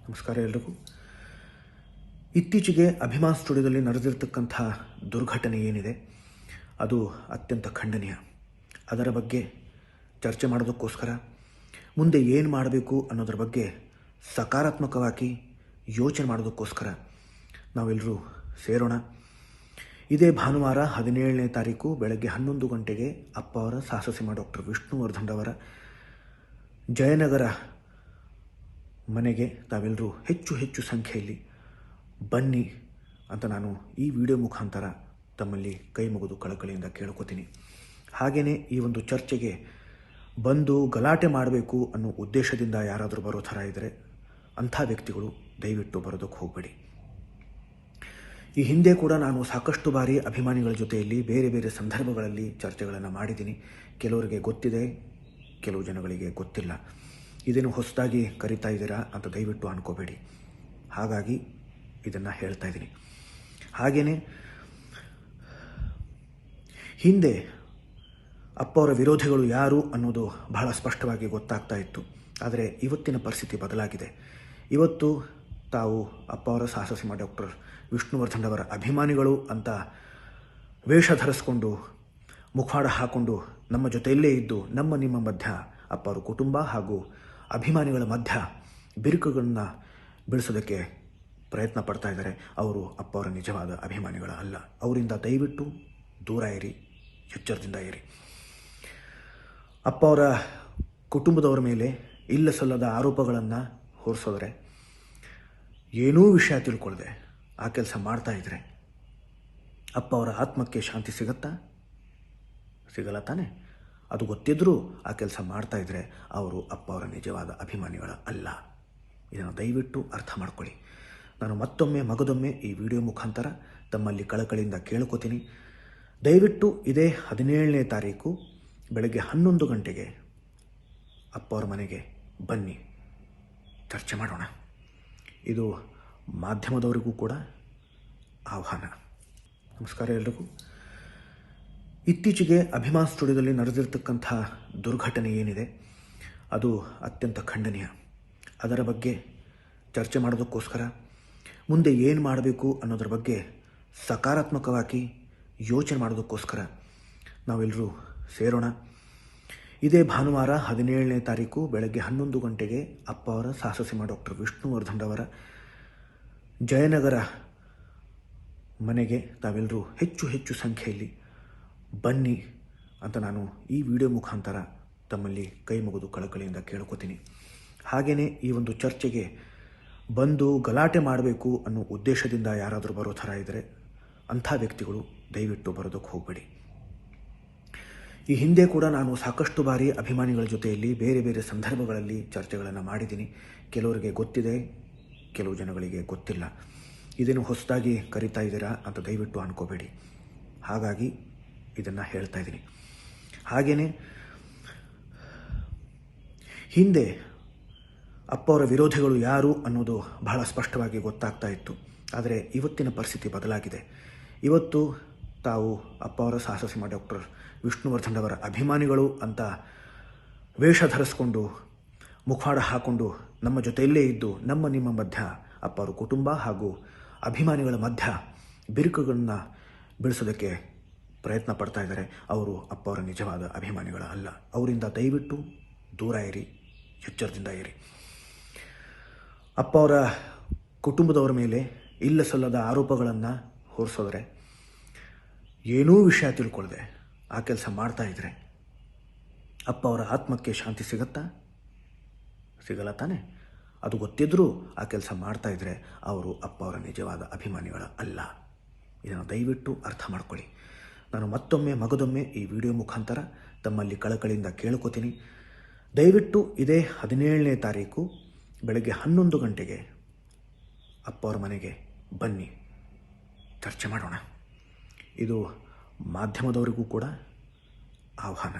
ನಮಸ್ಕಾರ ಎಲ್ರಿಗೂ. ಇತ್ತೀಚೆಗೆ ಅಭಿಮಾನ್ ಸ್ಟುಡಿಯೋದಲ್ಲಿ ನಡೆದಿರ್ತಕ್ಕಂಥ ದುರ್ಘಟನೆ ಏನಿದೆ ಅದು ಅತ್ಯಂತ ಖಂಡನೀಯ. ಅದರ ಬಗ್ಗೆ ಚರ್ಚೆ ಮಾಡೋದಕ್ಕೋಸ್ಕರ ಮುಂದೆ ಏನು ಮಾಡಬೇಕು ಅನ್ನೋದ್ರ ಬಗ್ಗೆ ಸಕಾರಾತ್ಮಕವಾಗಿ ಯೋಚನೆ ಮಾಡೋದಕ್ಕೋಸ್ಕರ ನಾವೆಲ್ಲರೂ ಸೇರೋಣ. ಇದೇ ಭಾನುವಾರ 17ನೇ ತಾರೀಕು ಬೆಳಗ್ಗೆ 11 ಗಂಟೆಗೆ ಅಪ್ಪ ಅವರ ಸಾಹಸಸಿಂಹ ಡಾಕ್ಟರ್ ವಿಷ್ಣುವರ್ಧನ್ ಅವರ ಜಯನಗರ ಮನೆಗೆ ತಾವೆಲ್ಲರೂ ಹೆಚ್ಚು ಸಂಖ್ಯೆಯಲ್ಲಿ ಬನ್ನಿ ಅಂತ ನಾನು ಈ ವಿಡಿಯೋ ಮುಖಾಂತರ ತಮ್ಮಲ್ಲಿ ಕೈ ಮುಗಿದು ಕಳಕಳಿಯಿಂದ ಕೇಳ್ಕೊತೀನಿ. ಹಾಗೆಯೇ ಈ ಒಂದು ಚರ್ಚೆಗೆ ಬಂದು ಗಲಾಟೆ ಮಾಡಬೇಕು ಅನ್ನೋ ಉದ್ದೇಶದಿಂದ ಯಾರಾದರೂ ಬರೋ ಥರ ಇದ್ದರೆ ಅಂಥ ವ್ಯಕ್ತಿಗಳು ದಯವಿಟ್ಟು ಬರೋದಕ್ಕೆ ಹೋಗಬೇಡಿ. ಈ ಹಿಂದೆ ಕೂಡ ನಾನು ಸಾಕಷ್ಟು ಬಾರಿ ಅಭಿಮಾನಿಗಳ ಜೊತೆಯಲ್ಲಿ ಬೇರೆ ಬೇರೆ ಸಂದರ್ಭಗಳಲ್ಲಿ ಚರ್ಚೆಗಳನ್ನು ಮಾಡಿದ್ದೀನಿ. ಕೆಲವರಿಗೆ ಗೊತ್ತಿದೆ, ಕೆಲವು ಜನಗಳಿಗೆ ಗೊತ್ತಿಲ್ಲ. ಇದೇನು ಹೊಸದಾಗಿ ಕರಿತಾ ಇದ್ದೀರಾ ಅಂತ ದಯವಿಟ್ಟು ಅನ್ಕೋಬೇಡಿ. ಹಾಗಾಗಿ ಇದನ್ನು ಹೇಳ್ತಾ ಇದ್ದೀನಿ. ಹಾಗೆಯೇ ಹಿಂದೆ ಅಪ್ಪ ಅವರ ವಿರೋಧಿಗಳು ಯಾರು ಅನ್ನೋದು ಬಹಳ ಸ್ಪಷ್ಟವಾಗಿ ಗೊತ್ತಾಗ್ತಾ ಇತ್ತು. ಆದರೆ ಇವತ್ತಿನ ಪರಿಸ್ಥಿತಿ ಬದಲಾಗಿದೆ. ಇವತ್ತು ತಾವು ಅಪ್ಪ ಅವರ ಸಾಹಸಸಿಂಹ ಡಾಕ್ಟರ್ ವಿಷ್ಣುವರ್ಧನ್ ಅವರ ಅಭಿಮಾನಿಗಳು ಅಂತ ವೇಷ ಧರಿಸ್ಕೊಂಡು ಮುಖವಾಡ ಹಾಕ್ಕೊಂಡು ನಮ್ಮ ಜೊತೆಯಲ್ಲೇ ಇದ್ದು ನಿಮ್ಮ ಮಧ್ಯ ಅಪ್ಪ ಅವರ ಕುಟುಂಬ ಹಾಗೂ ಅಭಿಮಾನಿಗಳ ಮಧ್ಯ ಬಿರುಕುಗಳನ್ನು ಬಿಡಿಸೋದಕ್ಕೆ ಪ್ರಯತ್ನ ಪಡ್ತಾ ಇದ್ದಾರೆ. ಅವರು ಅಪ್ಪ ಅವರ ನಿಜವಾದ ಅಭಿಮಾನಿಗಳ ಅಲ್ಲ. ಅವರಿಂದ ದಯವಿಟ್ಟು ದೂರ ಇರಿ, ಎಚ್ಚರದಿಂದ ಇರಿ. ಅಪ್ಪ ಅವರ ಕುಟುಂಬದವರ ಮೇಲೆ ಇಲ್ಲ ಸಲ್ಲದ ಆರೋಪಗಳನ್ನು ಹೊರಿಸೋದ್ರೆ, ಏನೂ ವಿಷಯ ತಿಳ್ಕೊಳ್ಳದೆ ಆ ಕೆಲಸ ಮಾಡ್ತಾ ಇದ್ರೆ ಅಪ್ಪ ಅವರ ಆತ್ಮಕ್ಕೆ ಶಾಂತಿ ಸಿಗಲ್ಲ ತಾನೆ? ಅದು ಗೊತ್ತಿದ್ದರೂ ಆ ಕೆಲಸ ಮಾಡ್ತಾ ಇದ್ದರೆ ಅವರು ಅಪ್ಪ ಅವರ ನಿಜವಾದ ಅಭಿಮಾನಿಗಳ ಅಲ್ಲ. ಇದನ್ನು ದಯವಿಟ್ಟು ಅರ್ಥ ಮಾಡ್ಕೊಳ್ಳಿ. ನಾನು ಮಗದೊಮ್ಮೆ ಈ ವಿಡಿಯೋ ಮುಖಾಂತರ ತಮ್ಮಲ್ಲಿ ಕಳಕಳಿಯಿಂದ ಕೇಳ್ಕೊತೀನಿ. ದಯವಿಟ್ಟು ಇದೇ 17ನೇ ತಾರೀಕು ಬೆಳಗ್ಗೆ 11 ಗಂಟೆಗೆ ಅಪ್ಪ ಅವರ ಮನೆಗೆ ಬನ್ನಿ, ಚರ್ಚೆ ಮಾಡೋಣ. ಇದು ಮಾಧ್ಯಮದವರಿಗೂ ಕೂಡ ಆಹ್ವಾನ. ನಮಸ್ಕಾರ ಎಲ್ರಿಗೂ. ಇತ್ತೀಚೆಗೆ ಅಭಿಮಾನ್ ಸ್ಟುಡಿಯೋದಲ್ಲಿ ನಡೆದಿರ್ತಕ್ಕಂಥ ದುರ್ಘಟನೆ ಏನಿದೆ ಅದು ಅತ್ಯಂತ ಖಂಡನೀಯ. ಅದರ ಬಗ್ಗೆ ಚರ್ಚೆ ಮಾಡೋದಕ್ಕೋಸ್ಕರ ಮುಂದೆ ಏನು ಮಾಡಬೇಕು ಅನ್ನೋದ್ರ ಬಗ್ಗೆ ಸಕಾರಾತ್ಮಕವಾಗಿ ಯೋಚನೆ ಮಾಡೋದಕ್ಕೋಸ್ಕರ ನಾವೆಲ್ಲರೂ ಸೇರೋಣ. ಇದೇ ಭಾನುವಾರ 17ನೇ ತಾರೀಕು ಬೆಳಗ್ಗೆ 11 ಗಂಟೆಗೆ ಅಪ್ಪ ಅವರ ಸಾಹಸಸಿಂಹ ಡಾಕ್ಟರ್ ವಿಷ್ಣುವರ್ಧನ್ ಅವರ ಜಯನಗರ ಮನೆಗೆ ತಾವೆಲ್ಲರೂ ಹೆಚ್ಚು ಸಂಖ್ಯೆಯಲ್ಲಿ ಬನ್ನಿ ಅಂತ ನಾನು ಈ ವಿಡಿಯೋ ಮುಖಾಂತರ ತಮ್ಮಲ್ಲಿ ಕೈ ಮುಗಿದು ಕಳಕಳಿಯಿಂದ ಕೇಳ್ಕೊತೀನಿ. ಹಾಗೆಯೇ ಈ ಒಂದು ಚರ್ಚೆಗೆ ಬಂದು ಗಲಾಟೆ ಮಾಡಬೇಕು ಅನ್ನೋ ಉದ್ದೇಶದಿಂದ ಯಾರಾದರೂ ಬರೋ ಥರ ಇದ್ದರೆ ಅಂಥ ವ್ಯಕ್ತಿಗಳು ದಯವಿಟ್ಟು ಬರೋದಕ್ಕೆ ಹೋಗಬೇಡಿ. ಈ ಹಿಂದೆ ಕೂಡ ನಾನು ಸಾಕಷ್ಟು ಬಾರಿ ಅಭಿಮಾನಿಗಳ ಜೊತೆಯಲ್ಲಿ ಬೇರೆ ಬೇರೆ ಸಂದರ್ಭಗಳಲ್ಲಿ ಚರ್ಚೆಗಳನ್ನು ಮಾಡಿದ್ದೀನಿ. ಕೆಲವರಿಗೆ ಗೊತ್ತಿದೆ, ಕೆಲವು ಜನಗಳಿಗೆ ಗೊತ್ತಿಲ್ಲ. ಇದೇನು ಹೊಸದಾಗಿ ಕರಿತಾ ಇದ್ದೀರಾ ಅಂತ ದಯವಿಟ್ಟು ಅನ್ಕೋಬೇಡಿ. ಹಾಗಾಗಿ ಇದನ್ನು ಹೇಳ್ತಾ ಇದ್ದೀನಿ. ಹಾಗೆಯೇ ಹಿಂದೆ ಅಪ್ಪ ಅವರ ವಿರೋಧಿಗಳು ಯಾರು ಅನ್ನೋದು ಬಹಳ ಸ್ಪಷ್ಟವಾಗಿ ಗೊತ್ತಾಗ್ತಾ ಇತ್ತು. ಆದರೆ ಇವತ್ತಿನ ಪರಿಸ್ಥಿತಿ ಬದಲಾಗಿದೆ. ಇವತ್ತು ತಾವು ಅಪ್ಪ ಅವರ ಸಾಹಸಸಿಂಹ ಡಾಕ್ಟರ್ ವಿಷ್ಣುವರ್ಧನ್ ಅವರ ಅಭಿಮಾನಿಗಳು ಅಂತ ವೇಷ ಧರಿಸ್ಕೊಂಡು ಮುಖವಾಡ ಹಾಕ್ಕೊಂಡು ನಮ್ಮ ಜೊತೆಯಲ್ಲೇ ಇದ್ದು ನಿಮ್ಮ ಮಧ್ಯ ಅಪ್ಪ ಅವರ ಕುಟುಂಬ ಹಾಗೂ ಅಭಿಮಾನಿಗಳ ಮಧ್ಯ ಬಿರುಕುಗಳನ್ನು ಬಿಡಿಸೋದಕ್ಕೆ ಪ್ರಯತ್ನ ಪಡ್ತಾ ಇದ್ದಾರೆ. ಅವರು ಅಪ್ಪ ಅವರ ನಿಜವಾದ ಅಭಿಮಾನಿಗಳ ಅಲ್ಲ. ಅವರಿಂದ ದಯವಿಟ್ಟು ದೂರ ಇರಿ, ಎಚ್ಚರದಿಂದ ಇರಿ. ಅಪ್ಪ ಅವರ ಕುಟುಂಬದವರ ಮೇಲೆ ಇಲ್ಲ ಸಲ್ಲದ ಆರೋಪಗಳನ್ನು ಹೊರಿಸೋದ್ರೆ, ಏನೂ ವಿಷಯ ತಿಳ್ಕೊಳ್ಳದೆ ಆ ಕೆಲಸ ಮಾಡ್ತಾ ಇದ್ದರೆ ಅಪ್ಪ ಅವರ ಆತ್ಮಕ್ಕೆ ಶಾಂತಿ ಸಿಗಲ್ಲ ತಾನೆ? ಅದು ಗೊತ್ತಿದ್ದರೂ ಆ ಕೆಲಸ ಮಾಡ್ತಾ ಇದ್ದರೆ ಅವರು ಅಪ್ಪ ಅವರ ನಿಜವಾದ ಅಭಿಮಾನಿಗಳ ಅಲ್ಲ. ಇದನ್ನು ದಯವಿಟ್ಟು ಅರ್ಥ ಮಾಡ್ಕೊಳ್ಳಿ. ನಾನು ಮಗದೊಮ್ಮೆ ಈ ವಿಡಿಯೋ ಮುಖಾಂತರ ತಮ್ಮಲ್ಲಿ ಕಳಕಳಿಯಿಂದ ಕೇಳ್ಕೊತೀನಿ. ದಯವಿಟ್ಟು ಇದೇ 17ನೇ ತಾರೀಕು ಬೆಳಗ್ಗೆ 11 ಗಂಟೆಗೆ ಅಪ್ಪ ಅವರ ಮನೆಗೆ ಬನ್ನಿ, ಚರ್ಚೆ ಮಾಡೋಣ. ಇದು ಮಾಧ್ಯಮದವರಿಗೂ ಕೂಡ ಆಹ್ವಾನ.